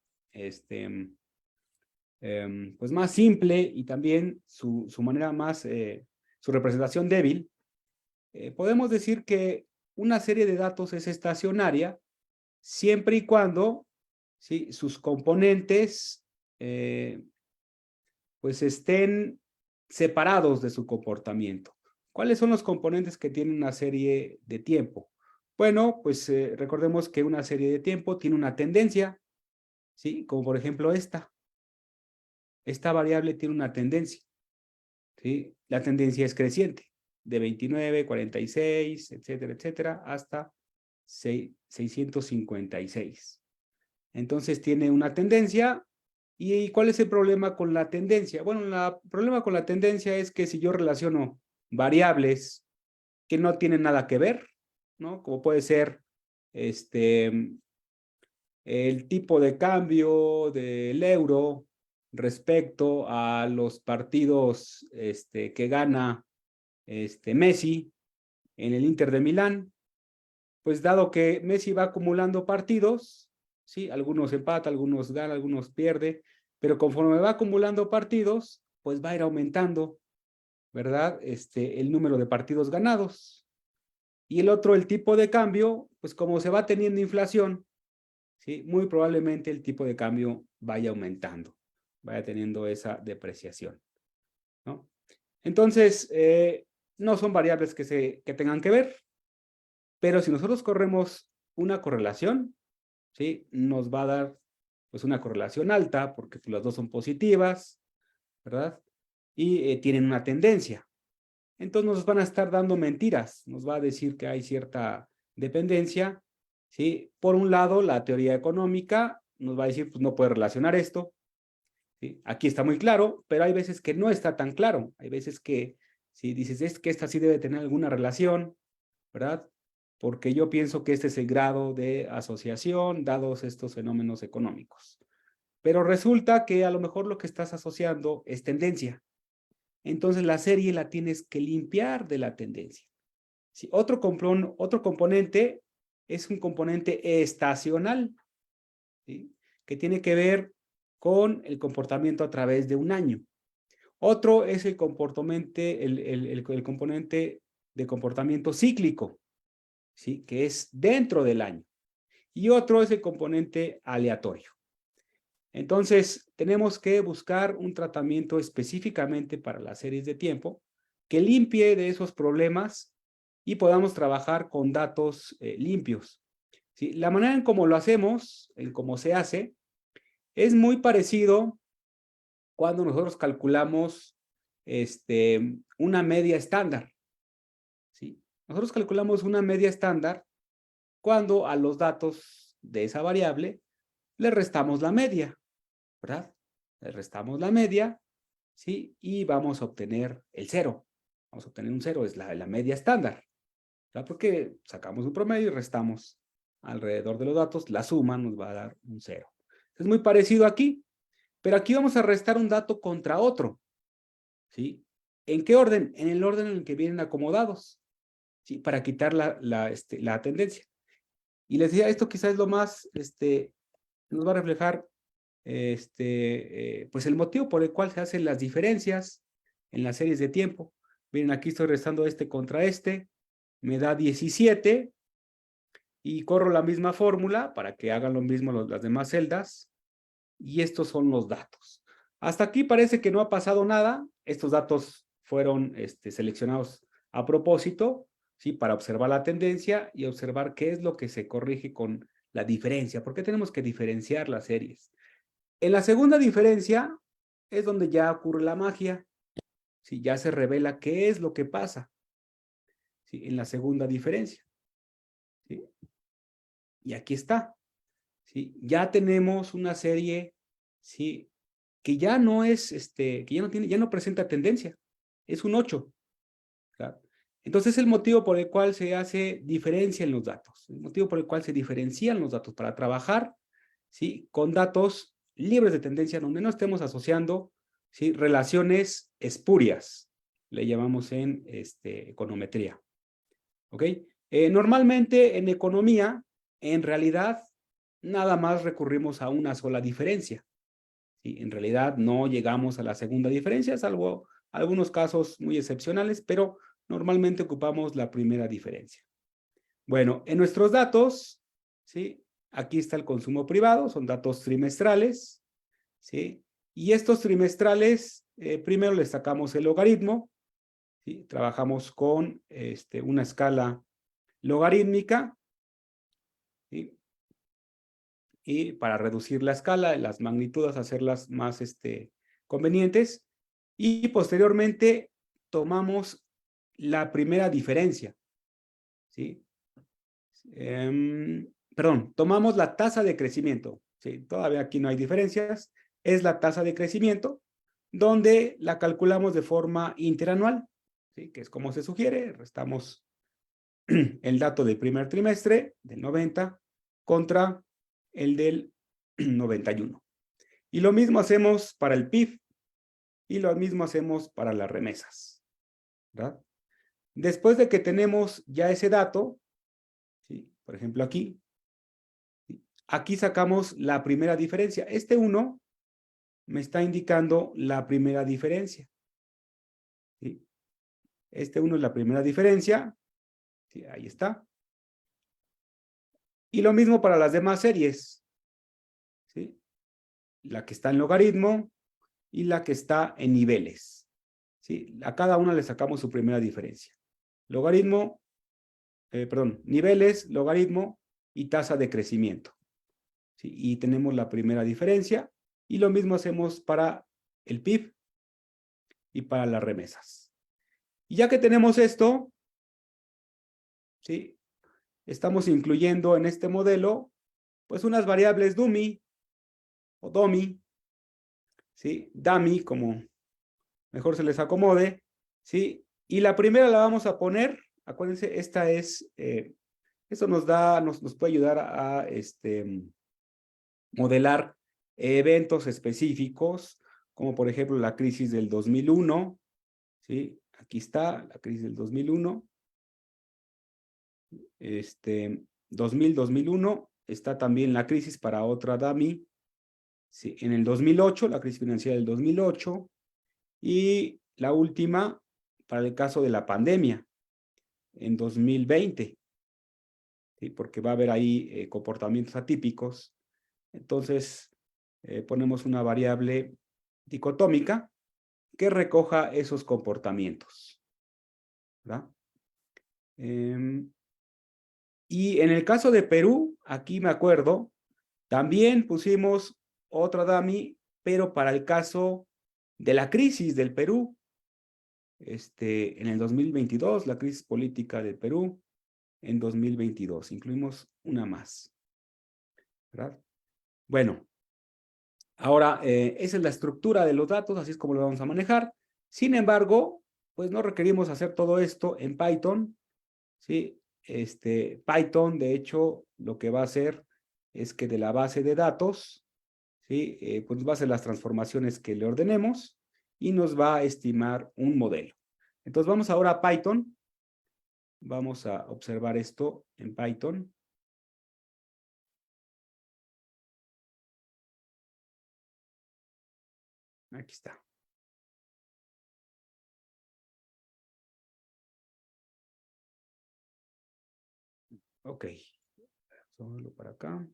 pues más simple y también su manera más, su representación débil, podemos decir que una serie de datos es estacionaria siempre y cuando, ¿sí?, sus componentes pues estén separados de su comportamiento. ¿Cuáles son los componentes que tienen una serie de tiempo? Bueno, pues recordemos que una serie de tiempo tiene una tendencia, ¿sí? Como por ejemplo esta. Esta variable tiene una tendencia, ¿sí? La tendencia es creciente, de 29, 46, etcétera, etcétera, hasta 656. Entonces tiene una tendencia. ¿Y cuál es el problema con la tendencia? Bueno, el problema con la tendencia es que si yo relaciono variables que no tienen nada que ver, ¿no? Como puede ser el tipo de cambio del euro respecto a los partidos que gana Messi en el Inter de Milán, pues dado que Messi va acumulando partidos, ¿sí? Algunos empata, algunos gana, algunos pierde, pero conforme va acumulando partidos, pues va a ir aumentando, ¿verdad? El número de partidos ganados. Y el otro, el tipo de cambio, pues como se va teniendo inflación, ¿sí? Muy probablemente el tipo de cambio vaya aumentando, vaya teniendo esa depreciación, ¿no? Entonces, no son variables que tengan que ver, pero si nosotros corremos una correlación, ¿sí? Nos va a dar pues una correlación alta porque pues, las dos son positivas, ¿verdad? Y tienen una tendencia. Entonces nos van a estar dando mentiras, nos va a decir que hay cierta dependencia, ¿sí? Por un lado, la teoría económica nos va a decir, pues no puede relacionar esto, ¿sí? Aquí está muy claro, pero hay veces que no está tan claro, hay veces que si dices, es que esta sí debe tener alguna relación, ¿verdad? porque yo pienso que este es el grado de asociación dados estos fenómenos económicos. Pero resulta que a lo mejor lo que estás asociando es tendencia. Entonces la serie la tienes que limpiar de la tendencia. Si otro componente es un componente estacional, ¿sí? Que tiene que ver con el comportamiento a través de un año. Otro es el componente de comportamiento cíclico, ¿sí? Que es dentro del año. Y otro es el componente aleatorio. Entonces, tenemos que buscar un tratamiento específicamente para las series de tiempo que limpie de esos problemas y podamos trabajar con datos limpios. ¿Sí? La manera en cómo lo hacemos, en cómo se hace, es muy parecido cuando nosotros calculamos una media estándar. ¿Sí? Nosotros calculamos una media estándar cuando a los datos de esa variable le restamos la media, ¿verdad? Le restamos la media, ¿sí? Y vamos a obtener el cero. Vamos a obtener un cero, es la media estándar, ¿verdad? Porque sacamos un promedio y restamos alrededor de los datos, la suma nos va a dar un cero. Es muy parecido aquí, pero aquí vamos a restar un dato contra otro, ¿sí? ¿En qué orden? En el orden en el que vienen acomodados, ¿sí? Para quitar la tendencia. Y les decía, esto quizás es lo más, nos va a reflejar, pues el motivo por el cual se hacen las diferencias en las series de tiempo. Miren, aquí estoy restando este contra este, me da 17, y corro la misma fórmula para que hagan lo mismo las demás celdas, y estos son los datos. Hasta aquí parece que no ha pasado nada. Estos datos fueron seleccionados a propósito, ¿sí? Para observar la tendencia y observar qué es lo que se corrige con la diferencia. ¿Por qué tenemos que diferenciar las series? En la segunda diferencia es donde ya ocurre la magia, ¿sí? Ya se revela qué es lo que pasa, ¿sí? En la segunda diferencia, ¿sí? Y aquí está, ¿sí? Ya tenemos una serie, ¿sí? Que ya no es, que ya no presenta tendencia, es un 8, ¿claro? Entonces es el motivo por el cual se hace diferencia en los datos, el motivo por el cual se diferencian los datos para trabajar, ¿sí? Con datos libres de tendencia donde no estemos asociando, ¿sí? Relaciones espurias, le llamamos en econometría, ¿ok? Normalmente en economía, en realidad, nada más recurrimos a una sola diferencia. ¿Sí? En realidad no llegamos a la segunda diferencia, salvo algunos casos muy excepcionales, pero normalmente ocupamos la primera diferencia. Bueno, en nuestros datos, ¿sí? Aquí está el consumo privado, son datos trimestrales, ¿sí? Y estos trimestrales, primero les sacamos el logaritmo, ¿sí? Trabajamos con una escala logarítmica, ¿sí? Y para reducir la escala, las magnitudes, hacerlas más convenientes. Y posteriormente tomamos la primera diferencia, ¿sí? Perdón, tomamos la tasa de crecimiento, ¿sí? Todavía aquí no hay diferencias, es la tasa de crecimiento, donde la calculamos de forma interanual, ¿sí? Que es como se sugiere, restamos el dato del primer trimestre, del 90, contra el del 91. Y lo mismo hacemos para el PIB y lo mismo hacemos para las remesas, ¿verdad? Después de que tenemos ya ese dato, ¿sí? Por ejemplo aquí, ¿sí? Aquí sacamos la primera diferencia. Este 1 me está indicando la primera diferencia, ¿sí? Este 1 es la primera diferencia, ¿sí? Ahí está. Y lo mismo para las demás series, ¿sí? La que está en logaritmo y la que está en niveles, ¿sí? A cada una le sacamos su primera diferencia. Logaritmo, niveles, logaritmo y tasa de crecimiento, ¿sí? Y tenemos la primera diferencia y lo mismo hacemos para el PIB y para las remesas. Y ya que tenemos esto, ¿sí? Estamos incluyendo en este modelo pues unas variables dummy o dummy, ¿sí? Dummy, como mejor se les acomode, ¿sí? Y la primera la vamos a poner, acuérdense, esta es Eso nos puede ayudar a modelar eventos específicos, como por ejemplo la crisis del 2001, ¿sí? Aquí está la crisis del 2001. 2001, está también la crisis para otra dummy, ¿sí? En el 2008, la crisis financiera del 2008, y la última para el caso de la pandemia, en 2020, ¿sí? Porque va a haber ahí comportamientos atípicos. Entonces, ponemos una variable dicotómica que recoja esos comportamientos, ¿verdad? Y en el caso de Perú, aquí me acuerdo, también pusimos otra dummy, pero para el caso de la crisis del Perú, en el 2022, la crisis política del Perú, en 2022, incluimos una más, ¿verdad? Bueno, ahora, esa es la estructura de los datos, así es como lo vamos a manejar. Sin embargo, pues no requerimos hacer todo esto en Python, ¿sí? Python, de hecho, lo que va a hacer es que de la base de datos, ¿sí? Pues va a hacer las transformaciones que le ordenemos y nos va a estimar un modelo. Entonces, vamos ahora a Python. Vamos a observar esto en Python. Aquí está. Ok. Solo para acá.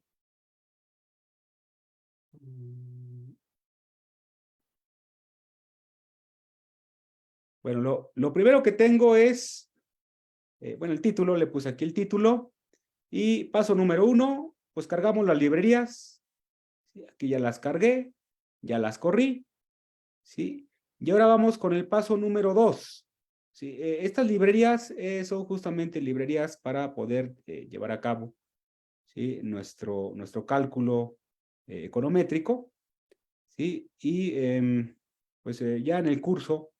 Bueno, lo primero que tengo es, bueno, el título, le puse aquí el título. Y paso número 1, pues cargamos las librerías. ¿Sí? Aquí ya las cargué, ya las corrí. ¿Sí? Y ahora vamos con el paso número 2. ¿Sí? Estas librerías son justamente librerías para poder llevar a cabo, ¿sí? nuestro cálculo econométrico. ¿Sí? Y pues ya en el curso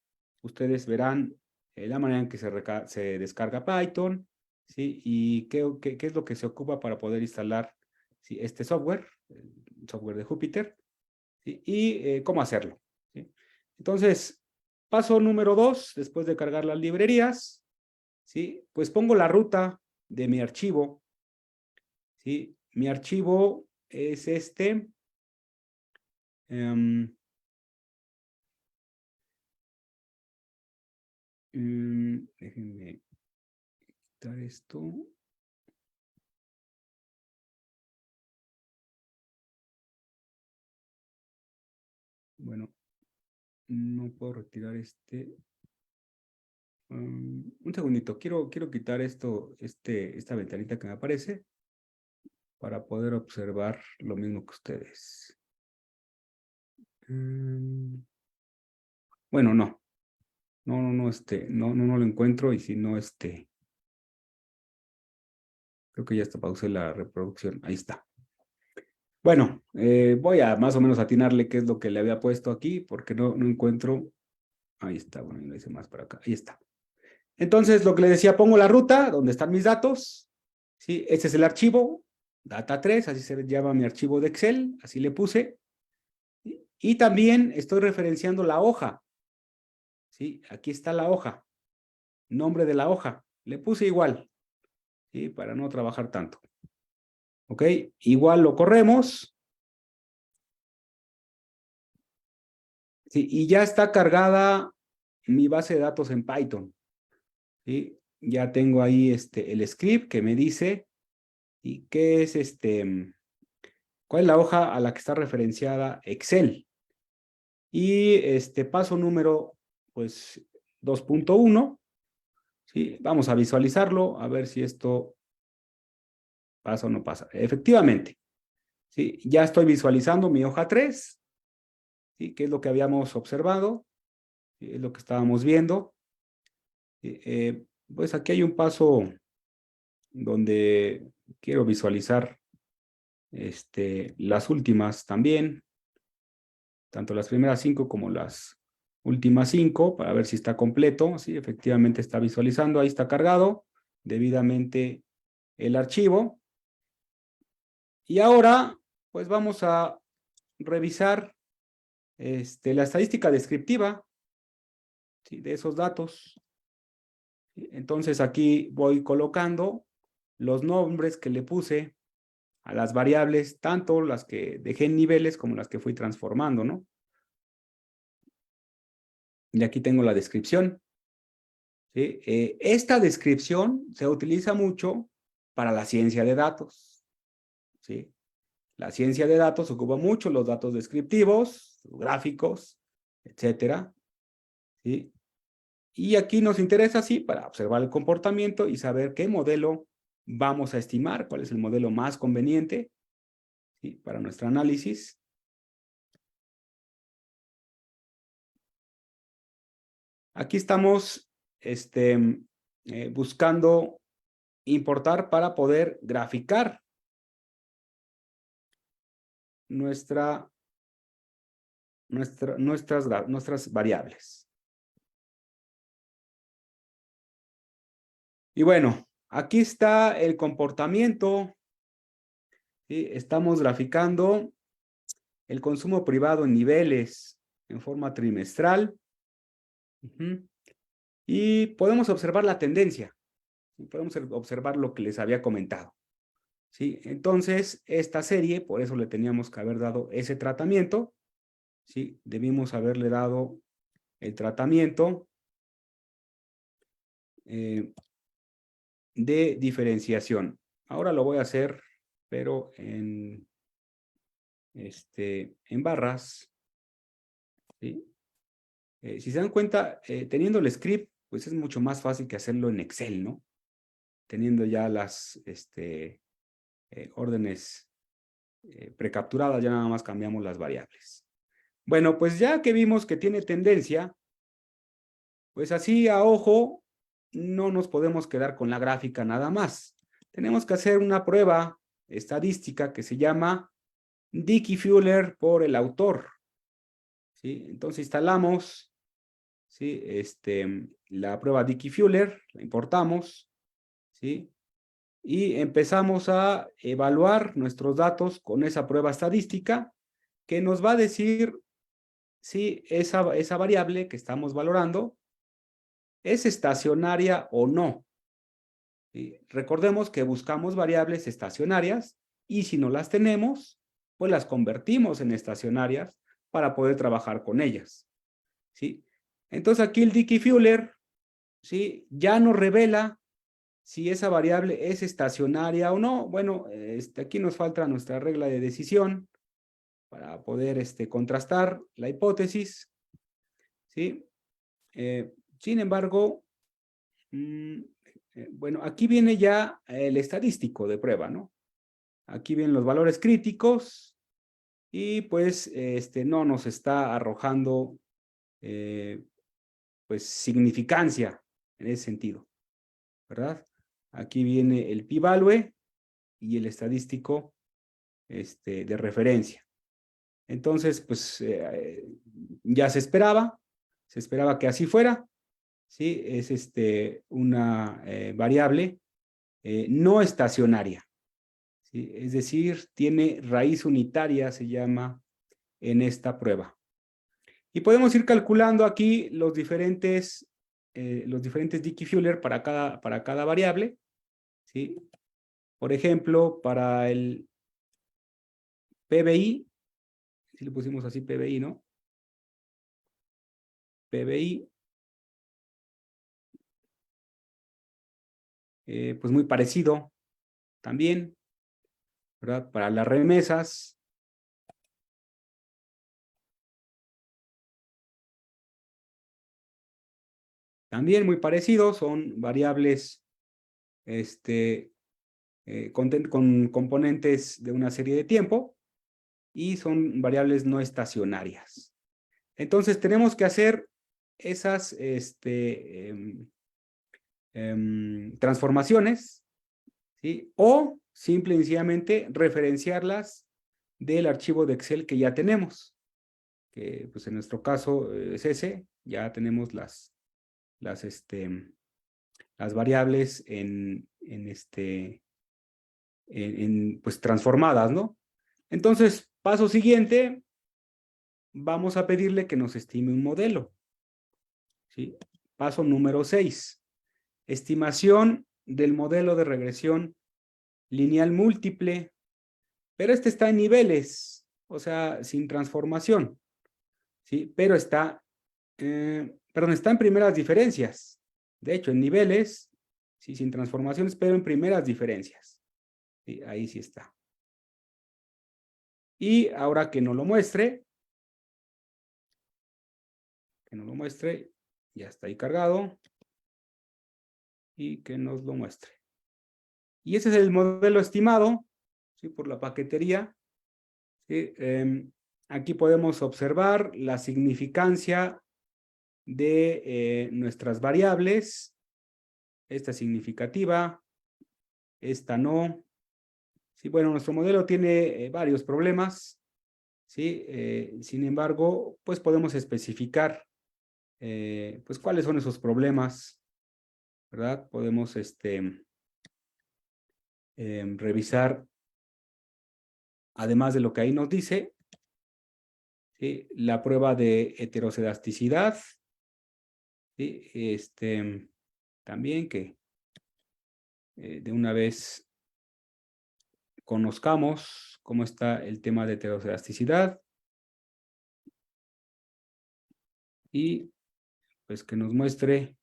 ustedes verán la manera en que se descarga Python, ¿sí? Y qué es lo que se ocupa para poder instalar, ¿sí? Este software, el software de Jupyter, ¿sí? Y cómo hacerlo, ¿sí? Entonces, paso número 2, después de cargar las librerías, ¿sí? Pues pongo la ruta de mi archivo, ¿sí? Mi archivo es este. Déjenme quitar esto. Bueno, no puedo retirar este. Un segundito, quiero quitar esta ventanita que me aparece para poder observar lo mismo que ustedes. Bueno, no. No lo encuentro y si no, creo que ya hasta pausé la reproducción. Ahí está. Bueno, voy a más o menos atinarle qué es lo que le había puesto aquí porque no encuentro. Ahí está, bueno, lo hice más para acá. Ahí está. Entonces, lo que le decía, pongo la ruta donde están mis datos. ¿Sí? Este es el archivo, data3, así se llama mi archivo de Excel, así le puse. Y también estoy referenciando la hoja. ¿Sí? Aquí está la hoja, nombre de la hoja. Le puse igual, ¿sí? Para no trabajar tanto. ¿Ok? Igual lo corremos. ¿Sí? Y ya está cargada mi base de datos en Python. ¿Sí? Ya tengo ahí el script que me dice y qué es cuál es la hoja a la que está referenciada Excel. Y paso número, pues, 2.1, ¿sí? Vamos a visualizarlo, a ver si esto pasa o no pasa. Efectivamente, ¿sí? Ya estoy visualizando mi hoja 3, ¿sí? Que es lo que habíamos observado, ¿sí? Es lo que estábamos viendo. Pues aquí hay un paso donde quiero visualizar las últimas también, tanto las primeras 5 como las últimas 5, para ver si está completo. Sí, efectivamente está visualizando, ahí está cargado, debidamente el archivo. Y ahora, pues vamos a revisar la estadística descriptiva, ¿sí?, de esos datos. Entonces aquí voy colocando los nombres que le puse a las variables, tanto las que dejé en niveles como las que fui transformando, ¿no? Y aquí tengo la descripción, ¿sí? Esta descripción se utiliza mucho para la ciencia de datos, ¿sí? La ciencia de datos ocupa mucho los datos descriptivos, gráficos, etcétera, ¿sí? Y aquí nos interesa, sí, para observar el comportamiento y saber qué modelo vamos a estimar, cuál es el modelo más conveniente, ¿sí?, para nuestro análisis. Aquí estamos buscando importar para poder graficar nuestras variables. Y bueno, aquí está el comportamiento, ¿sí? Estamos graficando el consumo privado en niveles en forma trimestral. Y podemos observar la tendencia. Podemos observar lo que les había comentado, ¿sí? Entonces, esta serie, por eso le teníamos que haber dado ese tratamiento, ¿sí? Debimos haberle dado el tratamiento de diferenciación. Ahora lo voy a hacer, pero en barras, ¿sí? Si se dan cuenta, teniendo el script, pues es mucho más fácil que hacerlo en Excel, ¿no? Teniendo ya las órdenes precapturadas, ya nada más cambiamos las variables. Bueno, pues ya que vimos que tiene tendencia, pues así a ojo no nos podemos quedar con la gráfica nada más. Tenemos que hacer una prueba estadística que se llama Dickey-Fuller por el autor, ¿sí? Entonces instalamos, ¿sí?, la prueba Dickey-Fuller, la importamos, ¿sí?, y empezamos a evaluar nuestros datos con esa prueba estadística que nos va a decir si esa variable que estamos valorando es estacionaria o no. ¿Sí? Recordemos que buscamos variables estacionarias y si no las tenemos, pues las convertimos en estacionarias para poder trabajar con ellas, ¿sí? Entonces aquí el Dickey-Fuller, ¿sí?, ya nos revela si esa variable es estacionaria o no. Bueno, aquí nos falta nuestra regla de decisión para poder contrastar la hipótesis, ¿sí? Sin embargo, bueno, aquí viene ya el estadístico de prueba, ¿no? Aquí vienen los valores críticos y pues no nos está arrojando pues significancia en ese sentido, ¿verdad? Aquí viene el p-value y el estadístico de referencia. Entonces, pues ya se esperaba que así fuera, ¿sí? Es una variable no estacionaria, ¿sí? Es decir, tiene raíz unitaria, se llama, en esta prueba. Y podemos ir calculando aquí los diferentes Dickey-Fuller para cada variable, ¿sí? Por ejemplo, para el PBI, si le pusimos así PBI, ¿no? PBI, pues muy parecido también, ¿verdad? Para las remesas, también muy parecido, son variables con componentes de una serie de tiempo y son variables no estacionarias. Entonces tenemos que hacer esas transformaciones, ¿sí? O simple y sencillamente referenciarlas del archivo de Excel que ya tenemos, que pues en nuestro caso es ese, ya tenemos las variables en pues transformadas, ¿no? Entonces, paso siguiente, vamos a pedirle que nos estime un modelo, ¿sí? Paso número 6, estimación del modelo de regresión lineal múltiple, pero este está en niveles, o sea, sin transformación, ¿sí? Pero está, perdón, está en primeras diferencias. De hecho, en niveles, sí, sin transformaciones, pero en primeras diferencias. Sí, ahí sí está. Y ahora que nos lo muestre, ya está ahí cargado. Y que nos lo muestre. Y ese es el modelo estimado, ¿sí? Por la paquetería. ¿Sí? Aquí podemos observar la significancia de nuestras variables. Esta es significativa, esta no. Sí, bueno, nuestro modelo tiene varios problemas. ¿Sí? Sin embargo, pues podemos especificar pues cuáles son esos problemas, ¿verdad? Podemos revisar, además de lo que ahí nos dice, ¿sí? La prueba de heterocedasticidad, ¿sí? También que de una vez conozcamos cómo está el tema de heterocedasticidad y pues que nos muestre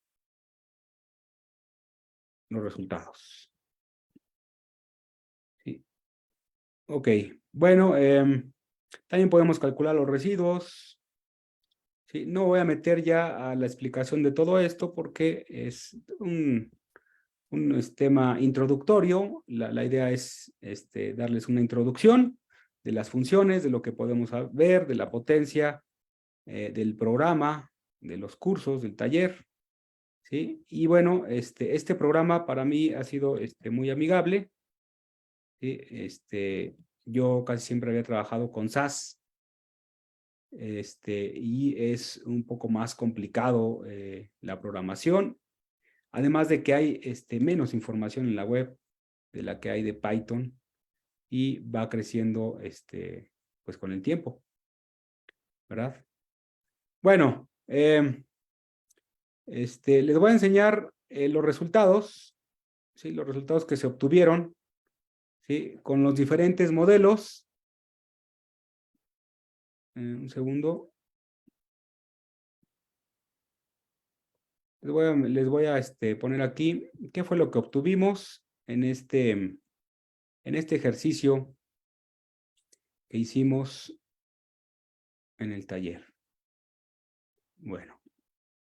los resultados. ¿Sí? Ok, bueno, también podemos calcular los residuos. ¿Sí? No voy a meter ya a la explicación de todo esto porque es un tema introductorio. La idea es darles una introducción de las funciones, de lo que podemos ver, de la potencia, del programa, de los cursos, del taller. ¿Sí? Y bueno, este programa para mí ha sido muy amigable. ¿Sí? Yo casi siempre había trabajado con SAS. Y es un poco más complicado la programación. Además de que hay menos información en la web de la que hay de Python y va creciendo pues con el tiempo, ¿verdad? Bueno, les voy a enseñar los resultados, ¿sí? Los resultados que se obtuvieron, ¿sí? Con los diferentes modelos. Un segundo. Les voy a poner aquí qué fue lo que obtuvimos en este ejercicio que hicimos en el taller. Bueno,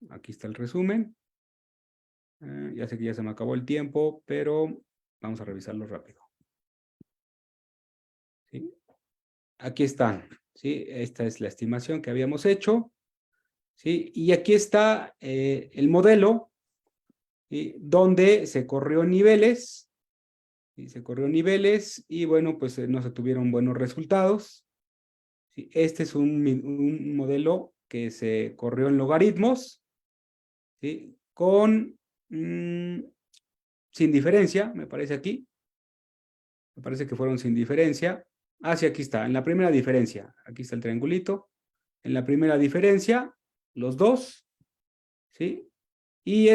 aquí está el resumen. Ya sé que ya se me acabó el tiempo, pero vamos a revisarlo rápido. ¿Sí? Aquí están. ¿Sí? Esta es la estimación que habíamos hecho. ¿Sí? Y aquí está el modelo, ¿sí? Donde se corrió niveles. ¿Sí? Se corrió niveles y bueno, pues no se tuvieron buenos resultados. ¿Sí? Este es un modelo que se corrió en logaritmos, ¿sí? Con sin diferencia, me parece aquí. Me parece que fueron sin diferencia. Ah, sí, aquí está, en la primera diferencia. Aquí está el triangulito. En la primera diferencia, los dos, ¿sí? Y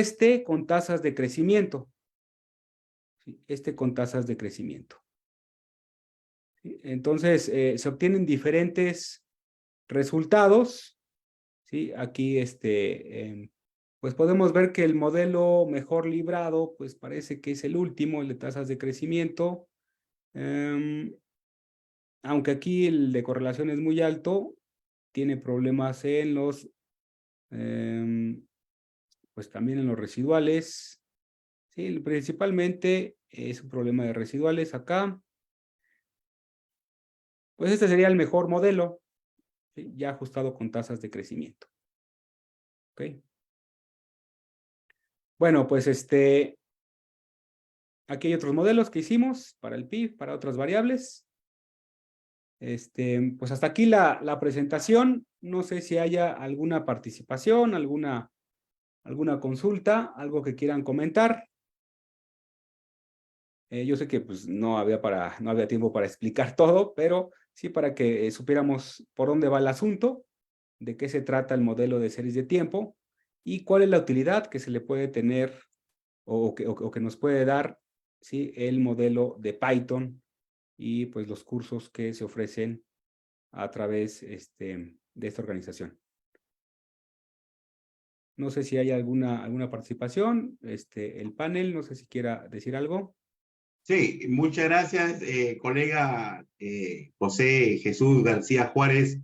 con tasas de crecimiento. ¿Sí? Con tasas de crecimiento. ¿Sí? Entonces, se obtienen diferentes resultados. ¿Sí? Aquí, pues podemos ver que el modelo mejor librado, pues parece que es el último, el de tasas de crecimiento. Aunque aquí el de correlación es muy alto, tiene problemas en los, pues también en los residuales. Sí, principalmente es un problema de residuales acá. Pues este sería el mejor modelo, ¿sí? Ya ajustado con tasas de crecimiento. ¿Ok? Bueno, pues aquí hay otros modelos que hicimos para el PIB, para otras variables. Pues hasta aquí la presentación. No sé si haya alguna participación, alguna consulta, algo que quieran comentar. Yo sé que pues, no había tiempo para explicar todo, pero sí para que supiéramos por dónde va el asunto, de qué se trata el modelo de series de tiempo y cuál es la utilidad que se le puede tener o que nos puede dar, ¿sí? El modelo de Python y pues los cursos que se ofrecen a través de esta organización. No sé si hay alguna participación, el panel, no sé si quiera decir algo. Sí, muchas gracias, colega José Jesús García Juárez,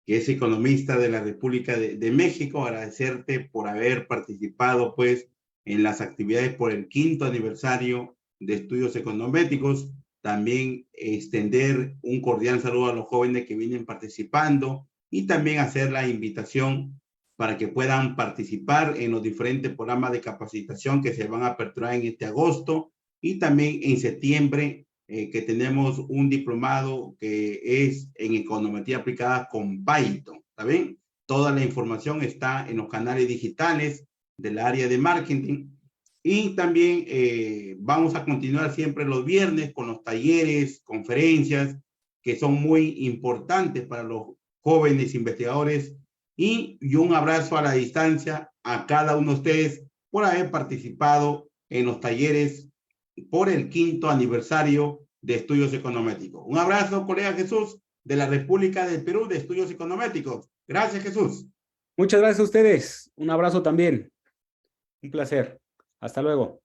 que es economista de la República de México. Agradecerte por haber participado, pues, en las actividades por el 5º aniversario de Estudios Econométricos. También extender un cordial saludo a los jóvenes que vienen participando y también hacer la invitación para que puedan participar en los diferentes programas de capacitación que se van a aperturar en este agosto y también en septiembre, que tenemos un diplomado que es en econometría aplicada con Python, ¿está bien? Toda la información está en los canales digitales del área de marketing y también vamos a continuar siempre los viernes con los talleres, conferencias que son muy importantes para los jóvenes investigadores y un abrazo a la distancia a cada uno de ustedes por haber participado en los talleres por el 5º aniversario de Estudios Econométricos. Un abrazo, colega Jesús, de la República del Perú de Estudios Econométricos. Gracias, Jesús. Muchas gracias a ustedes. Un abrazo también. Un placer. Hasta luego.